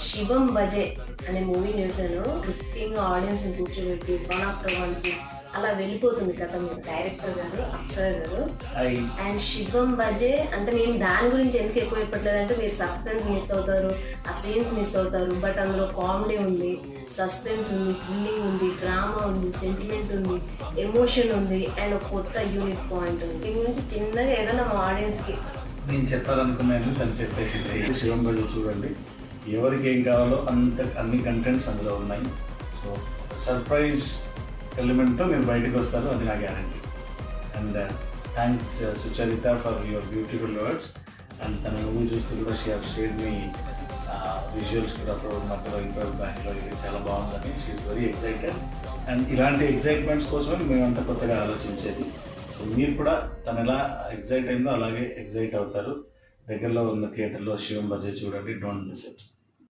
శివం బజే అనే మూవీ చూసాను. ముఖ్యంగా ఆడియన్స్ కూర్చోబెట్టి వన్ ఆఫ్టర్ వన్ అలా వెళ్ళిపోతుంది కథ. మీరు డైరెక్టర్ గారు అప్సరా గారు అండ్ శివం బజే అంటే నేను దాని గురించి ఎందుకు ఎక్కువ చెప్పట్లేదు అంటే మీరు సస్పెన్స్ మిస్ అవుతారు, ఆ సీన్స్ మిస్ అవుతారు. బట్ అందులో కామెడీ ఉంది, సస్పెన్స్ ఉంది, థ్రిల్లింగ్ ఉంది, డ్రామా ఉంది, సెంటిమెంట్ ఉంది, ఎమోషన్ ఉంది అండ్ ఒక కొత్త యూనిక్ పాయింట్ ఉంది. దీని గురించి చిన్నగా ఏదైనా మా ఆడియన్స్కి నేను చెప్పాలనుకున్నాను, తను చెప్పేసింది. శివం బజే చూడండి, ఎవరికి ఏం కావాలో అన్ని కంటెంట్స్ అందులో ఉన్నాయి. సో సర్ప్రైజ్ ఎలిమెంట్తో మీరు బయటకు వస్తారు, అది నా guarantee. And thanks Sucharitha for your beautiful words. And తన మూవీ చూస్తూ కూడా షేర్ మీ విజువల్స్ కూడా మధ్యలో ఇంటర్ బ్యాంక్లో ఇది చాలా బాగుందని షీఈస్ వెరీ ఎక్సైటెడ్. అండ్ ఇలాంటి ఎక్సైట్మెంట్స్ కోసమే మేమంతా కొత్తగా ఆలోచించేది. సో మీరు కూడా తను ఎలా ఎక్సైట్ అయిందో అలాగే ఎక్సైట్ అవుతారు. దగ్గరలో ఉన్న థియేటర్లో శివం బజే చూడండి, డోంట్ మిస్ ఇట్.